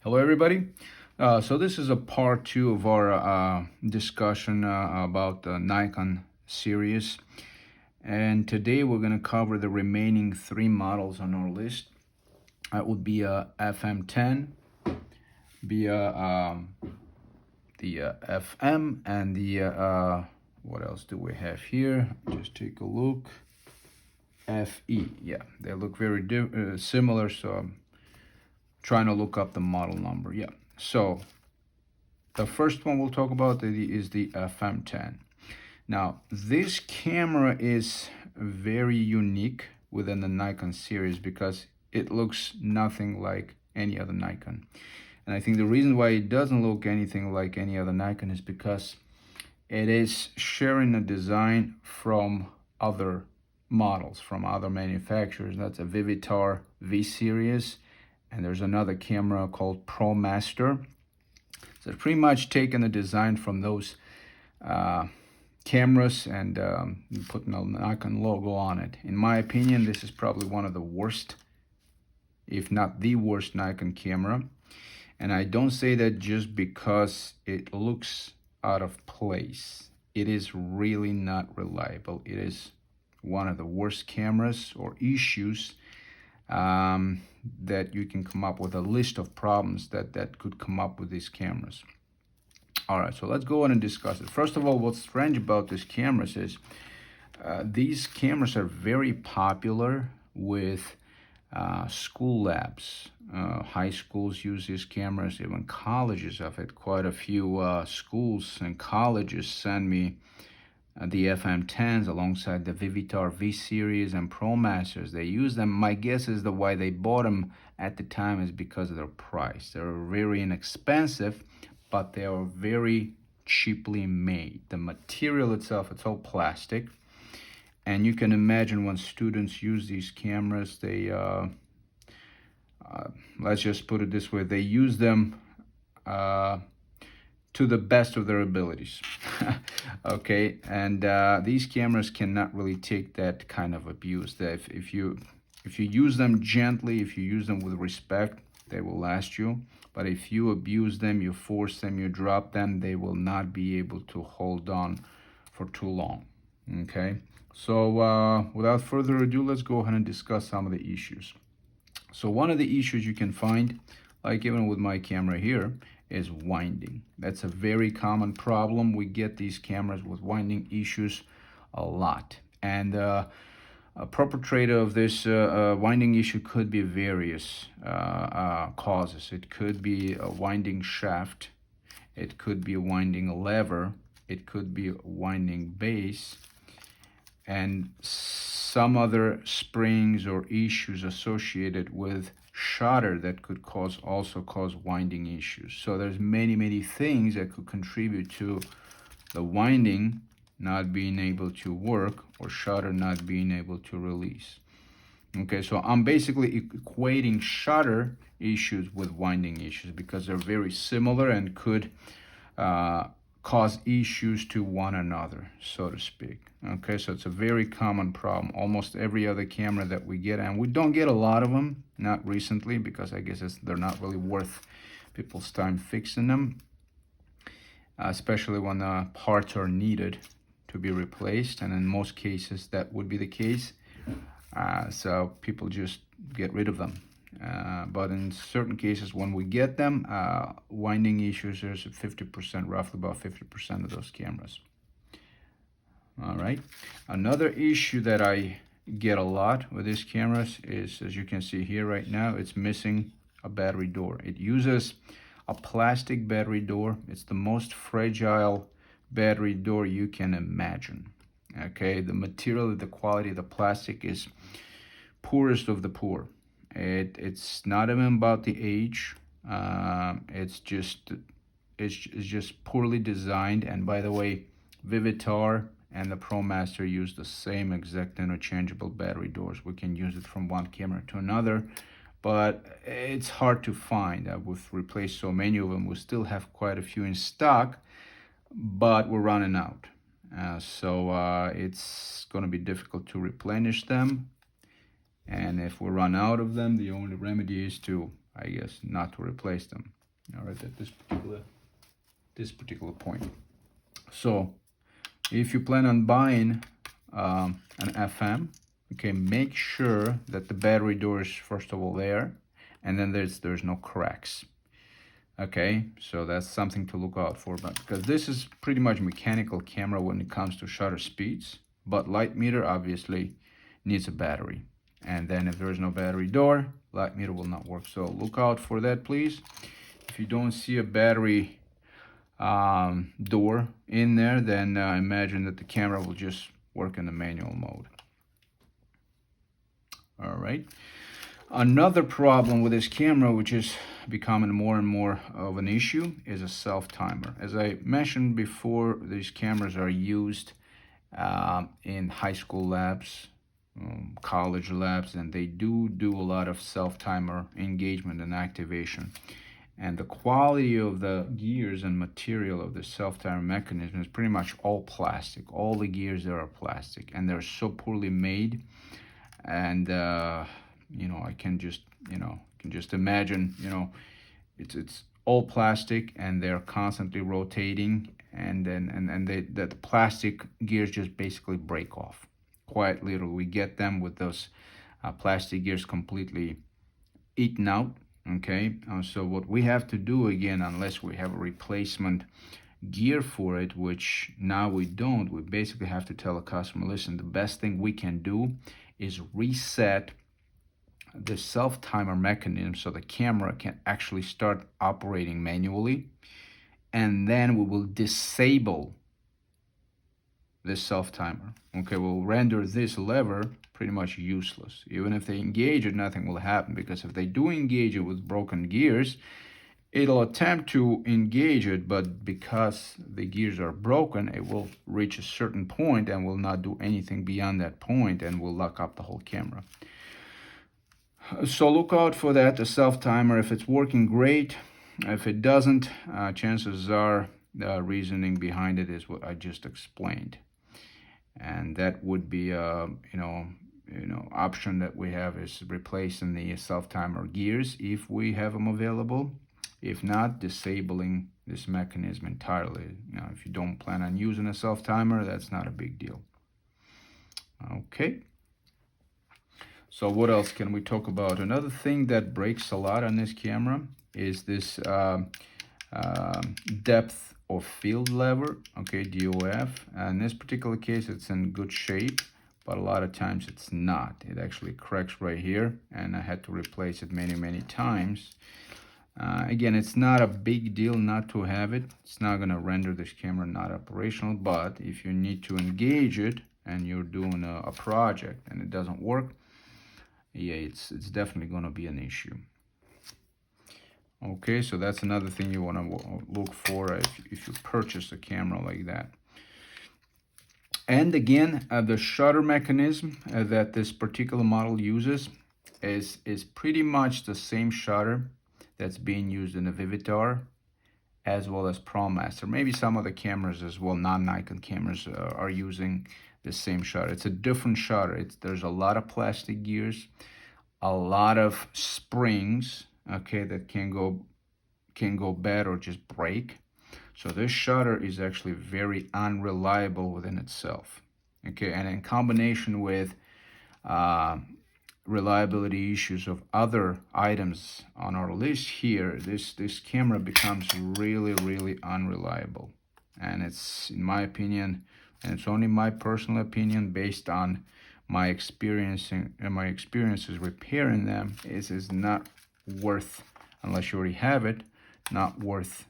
Hello, everybody. So this is a part two of our discussion about the Nikon series. And today we're going to cover the remaining three models on our list. That would be a FM10, be the FM, and the, what else do we have here? Just take a look. FE, yeah, they look very similar, so I'm trying to look up the model number. Yeah, so the first one we'll talk about is the FM10. Now, this camera is very unique within the Nikon series because it looks nothing like any other Nikon. And I think the reason why it doesn't look anything like any other Nikon is because it is sharing a design from other models, from other manufacturers. That's a Vivitar V series, and there's another camera called Pro Master. So pretty much taken the design from those cameras and putting a Nikon logo on it. In my opinion, this is probably one of the worst, if not the worst, Nikon camera. And I don't say that just because it looks out of place. It is really not reliable. It is one of the worst cameras or issues that you can come up with, a list of problems that could come up with these cameras. All right, so let's go on and discuss it. First of all, what's strange about these cameras is these cameras are very popular with school labs. High schools use these cameras, even colleges have it. Quite a few schools and colleges send me the FM10s alongside the Vivitar V series and Pro Masters. They use them. My guess is the why they bought them at the time is because of their price. They're very inexpensive, but they are very cheaply made. The material itself, it's all plastic. And you can imagine when students use these cameras, they, let's just put it this way, they use them to the best of their abilities. Okay, and these cameras cannot really take that kind of abuse. That if you use them gently, if you use them with respect, they will last you. But if you abuse them, you force them, you drop them, they will not be able to hold on for too long. Okay, so without further ado, let's go ahead and discuss some of the issues. So one of the issues you can find, like even with my camera here, is winding. That's a very common problem. We get these cameras with winding issues a lot. And a perpetrator of this winding issue could be various causes. It could be a winding shaft. It could be a winding lever. It could be a winding base. And some other springs or issues associated with shutter that could also cause winding issues. So there's many things that could contribute to the winding not being able to work or shutter not being able to release. Okay, so I'm basically equating shutter issues with winding issues because they're very similar and could cause issues to one another, so to speak. Okay, so it's a very common problem. Almost every other camera that we get, and we don't get a lot of them, not recently, because I guess they're not really worth people's time fixing them, especially when parts are needed to be replaced, and in most cases that would be the case. So people just get rid of them. But in certain cases, when we get them, winding issues, there's 50%, roughly about 50% of those cameras. All right. Another issue that I get a lot with these cameras is, as you can see here right now, it's missing a battery door. It uses a plastic battery door. It's the most fragile battery door you can imagine. Okay, the material, the quality of the plastic is poorest of the poor. It's not even about the age. It's just poorly designed. And by the way, Vivitar and the Pro Master use the same exact interchangeable battery doors. We can use it from one camera to another, but it's hard to find. We've replaced so many of them. We still have quite a few in stock, but we're running out. So it's going to be difficult to replenish them. And if we run out of them, the only remedy is to I guess, not to replace them. All right, at this particular point. So if you plan on buying an FM, okay, make sure that the battery door is first of all there, and then there's no cracks. Okay, so that's something to look out for, but because this is pretty much mechanical camera when it comes to shutter speeds, but light meter obviously needs a battery. And then if there is no battery door, light meter will not work. So look out for that, please. If you don't see a battery door in there, then imagine that the camera will just work in the manual mode. All right. Another problem with this camera, which is becoming more and more of an issue, is a self-timer. As I mentioned before, these cameras are used in high school labs, college labs, and they do a lot of self-timer engagement and activation. And the quality of the gears and material of the self-timer mechanism is pretty much all plastic. All the gears there are plastic, and they're so poorly made. And you know, I can just imagine, you know, it's all plastic, and they're constantly rotating, and the plastic gears just basically break off. Quite literally, we get them with those plastic gears completely eaten out. Okay, so what we have to do, again, unless we have a replacement gear for it, which now we don't, we basically have to tell a customer, listen, the best thing we can do is reset the self-timer mechanism so the camera can actually start operating manually, and then we will disable this self-timer. Okay, we'll render this lever pretty much useless. Even if they engage it, nothing will happen, because if they do engage it with broken gears, it'll attempt to engage it, but because the gears are broken, it will reach a certain point and will not do anything beyond that point, and will lock up the whole camera. So look out for that, the self-timer. If it's working, great. If it doesn't, chances are the reasoning behind it is what I just explained. And that would be option that we have is replacing the self-timer gears if we have them available. If not, disabling this mechanism entirely. You know, if you don't plan on using a self-timer, that's not a big deal. Okay. So what else can we talk about? Another thing that breaks a lot on this camera is this depth of field lever, okay, DOF. In this particular case, it's in good shape, but a lot of times it's not. It actually cracks right here, and I had to replace it many times. Again, it's not a big deal not to have it. It's not going to render this camera not operational, but if you need to engage it and you're doing a project and it doesn't work, yeah, it's definitely going to be an issue. Okay, so that's another thing you want to look for if you purchase a camera like that. And again, the shutter mechanism that this particular model uses is pretty much the same shutter that's being used in the Vivitar as well as ProMaster. Maybe some of the cameras as well, non-Nikon cameras, are using the same shutter. It's a different shutter. There's a lot of plastic gears, a lot of springs, okay, that can go bad or just break. So this shutter is actually very unreliable within itself. Okay, and in combination with reliability issues of other items on our list here, this camera becomes really unreliable. And it's, in my opinion, and it's only my personal opinion based on my experiences repairing them, is not worth, unless you already have it, not worth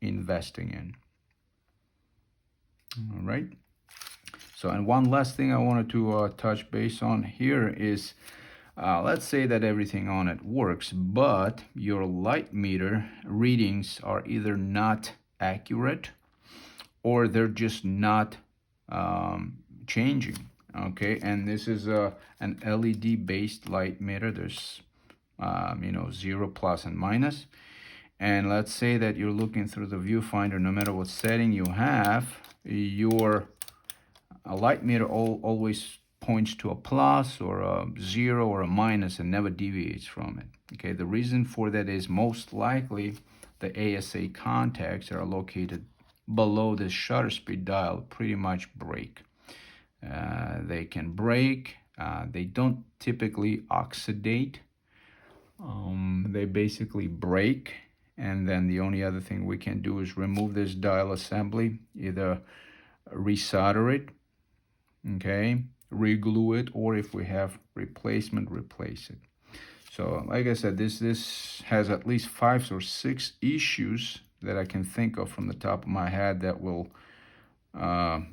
investing in. All right. So, and one last thing I wanted to touch base on here is, let's say that everything on it works, but your light meter readings are either not accurate or they're just not changing. Okay, and this is an LED based light meter. There's 0 plus and minus. And let's say that you're looking through the viewfinder, no matter what setting you have, your light meter always points to a plus or a 0 or a minus and never deviates from it. Okay, the reason for that is most likely the ASA contacts that are located below the shutter speed dial pretty much break. They can break. They don't typically oxidate. They basically break, and then the only other thing we can do is remove this dial assembly, either resolder it, okay, re-glue it, or if we have replacement, replace it. So like I said, this has at least 5 or 6 issues that I can think of from the top of my head that will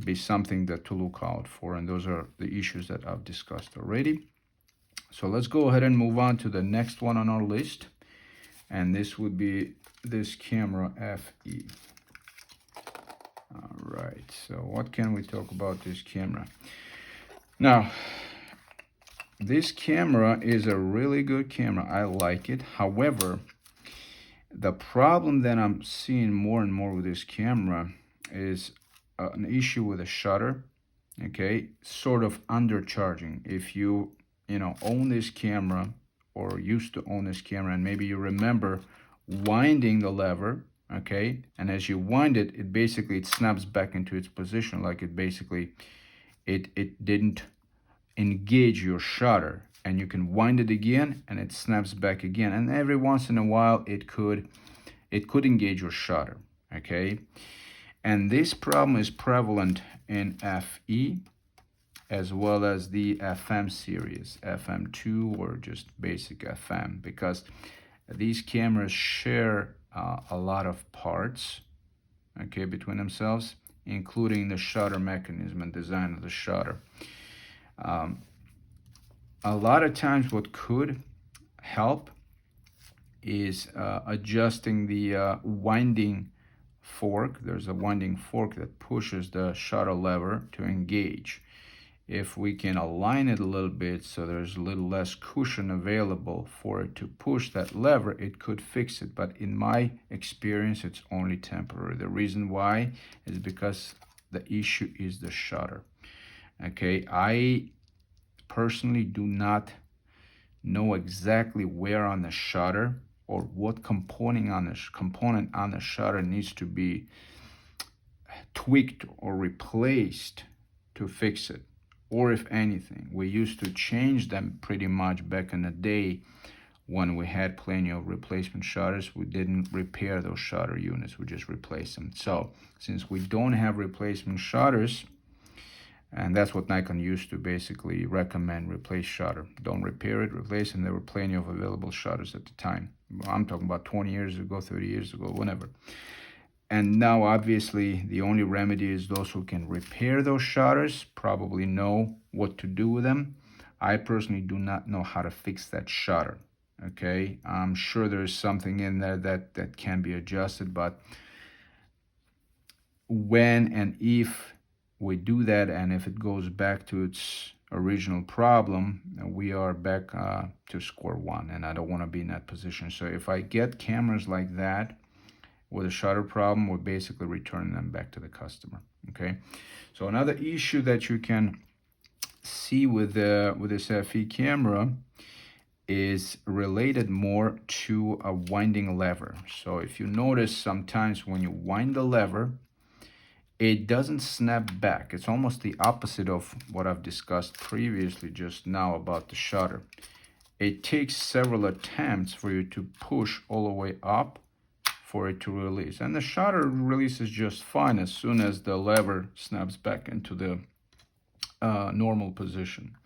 be something that to look out for, and those are the issues that I've discussed already. So let's go ahead and move on to the next one on our list, and this would be this camera FE. All right, so what can we talk about this camera? Now, this camera is a really good camera. I like it. However, the problem that I'm seeing more and more with this camera is an issue with the shutter, okay, sort of undercharging. If you own this camera or used to own this camera, and maybe you remember winding the lever, okay, and as you wind it, it snaps back into its position, like it didn't engage your shutter, and you can wind it again and it snaps back again, and every once in a while it could engage your shutter, okay. And this problem is prevalent in FE as well as the FM series, FM2 or just basic FM, because these cameras share a lot of parts, okay, between themselves, including the shutter mechanism and design of the shutter. A lot of times what could help is adjusting the winding fork. There's a winding fork that pushes the shutter lever to engage. If we can align it a little bit so there's a little less cushion available for it to push that lever, it could fix it. But in my experience, it's only temporary. The reason why is because the issue is the shutter. Okay, I personally do not know exactly where on the shutter or what component on the shutter needs to be tweaked or replaced to fix it, or if anything. We used to change them pretty much back in the day when we had plenty of replacement shutters. We didn't repair those shutter units, we just replaced them. So since we don't have replacement shutters, and that's what Nikon used to basically recommend, replace shutter. Don't repair it, replace it. And there were plenty of available shutters at the time. I'm talking about 20 years ago, 30 years ago, whenever. And now, obviously, the only remedy is those who can repair those shutters probably know what to do with them. I personally do not know how to fix that shutter, okay? I'm sure there's something in there that can be adjusted, but when and if we do that, and if it goes back to its original problem, we are back to square one, and I don't want to be in that position. So if I get cameras like that with a shutter problem, we basically return them back to the customer, okay? So another issue that you can see with this FE camera is related more to a winding lever. So if you notice, sometimes when you wind the lever, it doesn't snap back. It's almost the opposite of what I've discussed previously just now about the shutter. It takes several attempts for you to push all the way up for it to release. And the shutter releases just fine as soon as the lever snaps back into the normal position.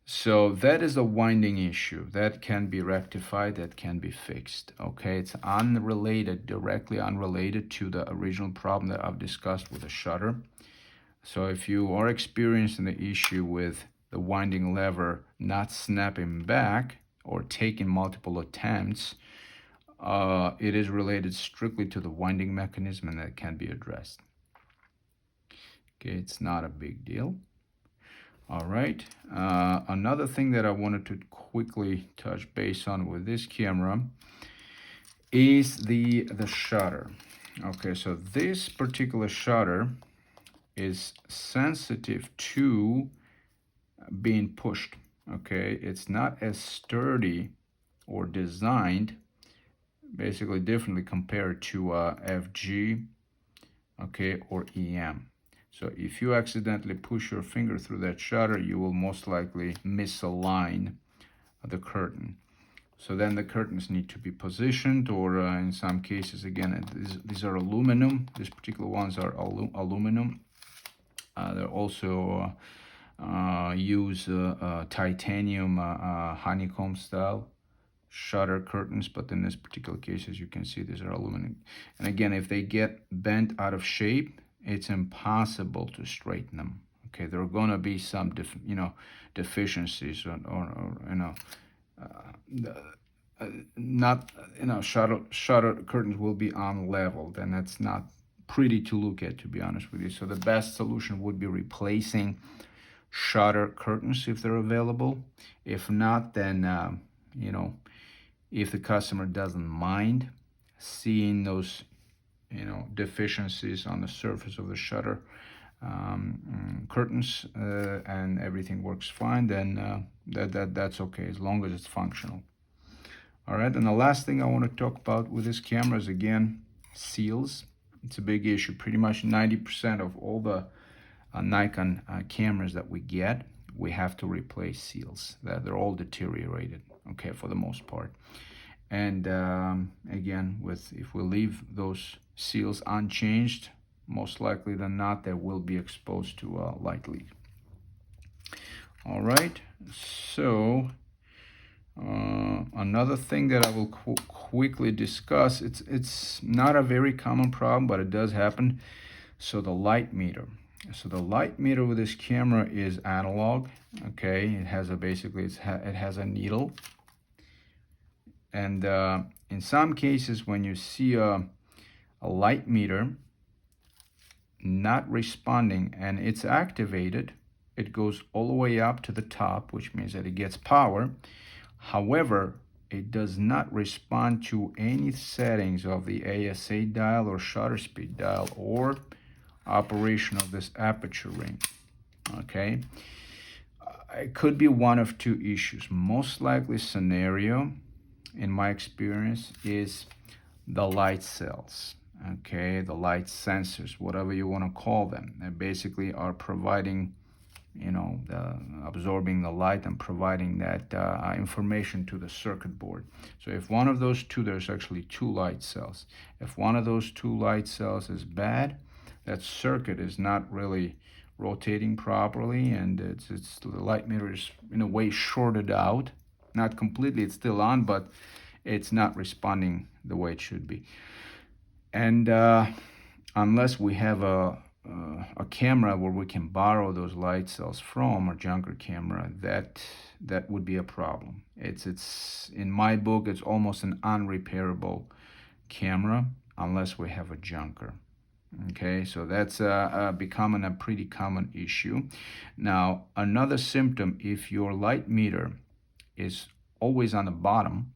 So that is a winding issue that can be rectified, that can be fixed, okay? It's unrelated, directly unrelated to the original problem that I've discussed with the shutter. So if you are experiencing the issue with the winding lever not snapping back or taking multiple attempts, it is related strictly to the winding mechanism, and that can be addressed. Okay, it's not a big deal. All right, another thing that I wanted to quickly touch base on with this camera is the shutter. Okay, so this particular shutter is sensitive to being pushed. Okay, it's not as sturdy or designed basically differently compared to FG, okay, or EM. So if you accidentally push your finger through that shutter, you will most likely misalign the curtain. So then the curtains need to be positioned, or in some cases, again, these are aluminum. These particular ones are aluminum. They're also use titanium honeycomb style shutter curtains, but in this particular case, as you can see, these are aluminum. And again, if they get bent out of shape, it's impossible to straighten them. Okay, there are gonna be some deficiencies, or not, shutter curtains will be unleveled, and that's not pretty to look at, to be honest with you. So the best solution would be replacing shutter curtains if they're available. If not, then if the customer doesn't mind seeing those deficiencies on the surface of the shutter curtains, and everything works fine, then that's okay, as long as it's functional. All right, and the last thing I want to talk about with this camera is, again, seals. It's a big issue. Pretty much 90% of all the Nikon cameras that we get, we have to replace seals. They're all deteriorated, okay, for the most part. And again, if we leave those seals unchanged, most likely than not, they will be exposed to light leak. All right, so another thing that I will quickly discuss, it's not a very common problem, but it does happen. So the light meter. So the light meter with this camera is analog. Okay, it has it has a needle. And in some cases, when you see a light meter not responding and it's activated, it goes all the way up to the top, which means that it gets power. However, it does not respond to any settings of the ASA dial or shutter speed dial or operation of this aperture ring. Okay, it could be one of two issues. Most likely scenario, in my experience, is the light cells. Okay, the light sensors, whatever you want to call them, they basically are providing, absorbing the light and providing that information to the circuit board. So if one of those two, there's actually two light cells. If one of those two light cells is bad, that circuit is not really rotating properly, and the light meter is in a way shorted out. Not completely, it's still on, but it's not responding the way it should be. And unless we have a camera where we can borrow those light cells from, or junker camera, that would be a problem. It's in my book, it's almost an unrepairable camera unless we have a junker. Okay, so that's becoming a pretty common issue. Now, another symptom, if your light meter is always on the bottom,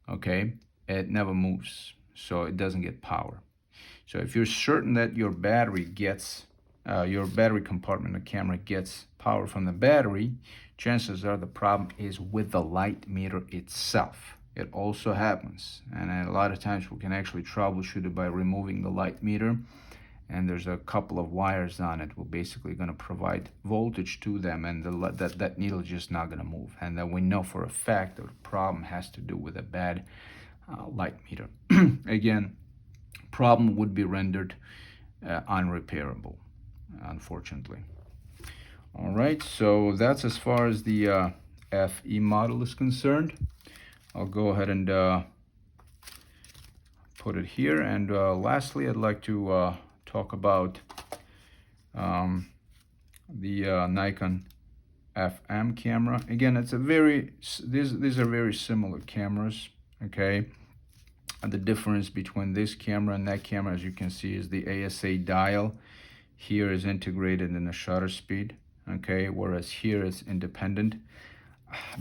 okay, it never moves, so it doesn't get power. So if you're certain that your battery compartment, the camera, gets power from the battery, chances are the problem is with the light meter itself. It also happens, and a lot of times we can actually troubleshoot it by removing the light meter, and there's a couple of wires on it. We're basically going to provide voltage to them, and that needle is just not going to move. And then we know for a fact that the problem has to do with a bad light meter. Again, problem would be rendered unrepairable, unfortunately. All right, so that's as far as the FE model is concerned. I'll go ahead and put it here. And lastly, I'd like to talk about the Nikon FM camera. Again, these are very similar cameras. Okay, and the difference between this camera and that camera, as you can see, is the ASA dial here is integrated in the shutter speed. Okay, whereas here it's independent.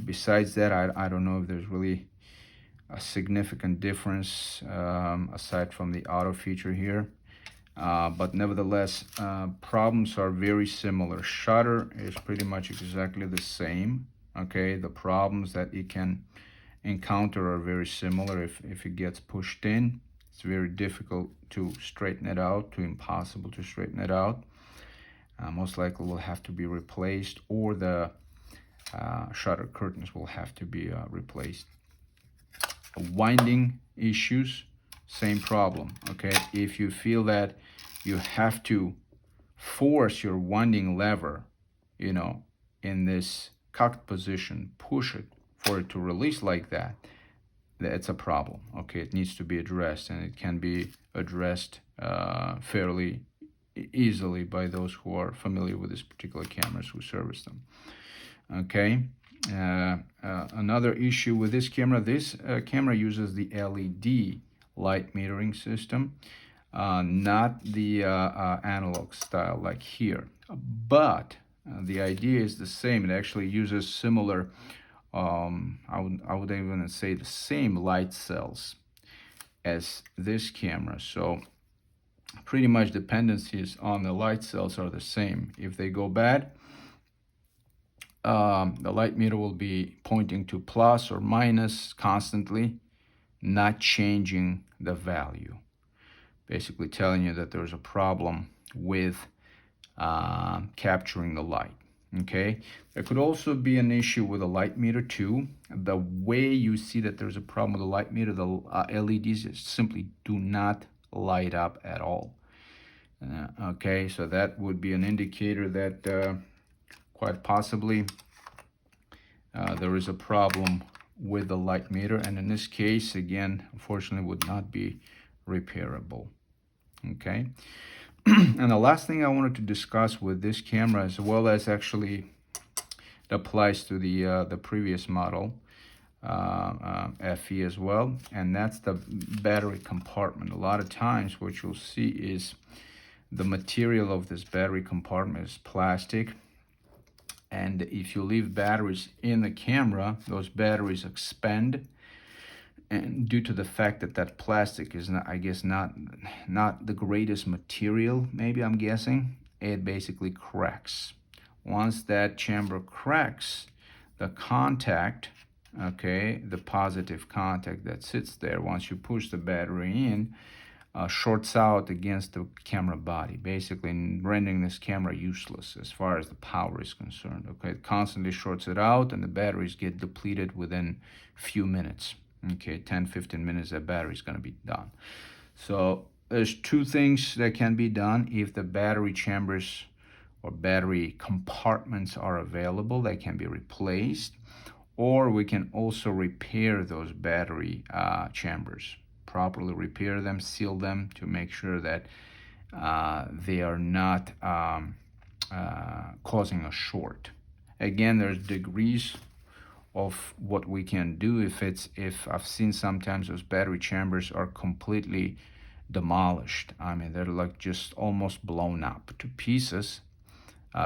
Besides that, I don't know if there's really a significant difference aside from the auto feature here. but nevertheless, problems are very similar. Shutter is pretty much exactly the same. Okay, the problems that it can encounter are very similar. If it gets pushed in, it's very difficult to straighten it out, to impossible to straighten it out. Most likely will have to be replaced, or the shutter curtains will have to be replaced. Winding issues, same problem. Okay, if you feel that you have to force your winding lever, you know, in this cocked position, push it for it to release like that, that's a problem. Okay, it needs to be addressed, and it can be addressed fairly easily by those who are familiar with this particular cameras, who service them. Okay, another issue with this camera uses the LED light metering system, not the analog style like here, but the idea is the same. It actually uses similar, I would even say the same light cells as this camera. So pretty much dependencies on the light cells are the same. If they go bad, the light meter will be pointing to plus or minus constantly, not changing the value, basically telling you that there's a problem with capturing the light. Okay, there could also be an issue with the light meter too. The way you see that there's a problem with the light meter, the LEDs simply do not light up at all. Okay, so that would be an indicator that quite possibly there is a problem with the light meter, and in this case, again, unfortunately, would not be repairable. Okay. And the last thing I wanted to discuss with this camera, as well as actually it applies to the previous model, FE as well, and that's the battery compartment. A lot of times what you'll see is the material of this battery compartment is plastic, and if you leave batteries in the camera, those batteries expand, and due to the fact that that plastic is not, I guess, not the greatest material, maybe I'm guessing, it basically cracks. Once that chamber cracks, the contact, okay, the positive contact that sits there, once you push the battery in, shorts out against the camera body, basically rendering this camera useless as far as the power is concerned. Okay, it constantly shorts it out, and the batteries get depleted within few minutes. Okay, 10-15 minutes, that battery is going to be done. So there's two things that can be done. If the battery chambers or battery compartments are available, they can be replaced, or we can also repair those battery chambers, properly repair them, seal them to make sure that they are not causing a short. Again, there's degrees of what we can do. If I've seen sometimes those battery chambers are completely demolished. I mean, they're like just almost blown up to pieces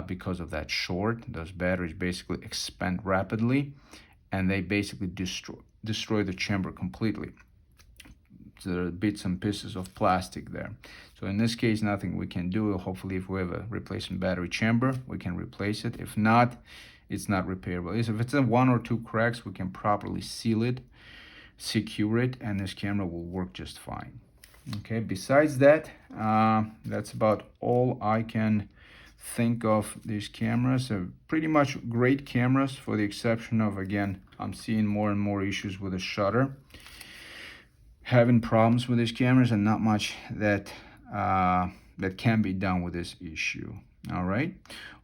because of that short. Those batteries basically expand rapidly, and they basically destroy the chamber completely. So there are bits and pieces of plastic there. So in this case, nothing we can do. Hopefully, if we have a replacement battery chamber, we can replace it. If not, it's not repairable. If it's a 1 or 2 cracks, we can properly seal it, secure it, and this camera will work just fine. Okay, besides that, that's about all I can think of these cameras. Pretty much great cameras, for the exception of, again, I'm seeing more and more issues with the shutter. Having problems with these cameras, and not much that can be done with this issue. All right,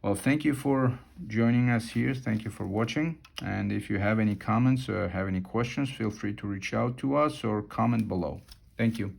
well, thank you for joining us here. Thank you for watching, and if you have any comments or have any questions, feel free to reach out to us or comment below. Thank you.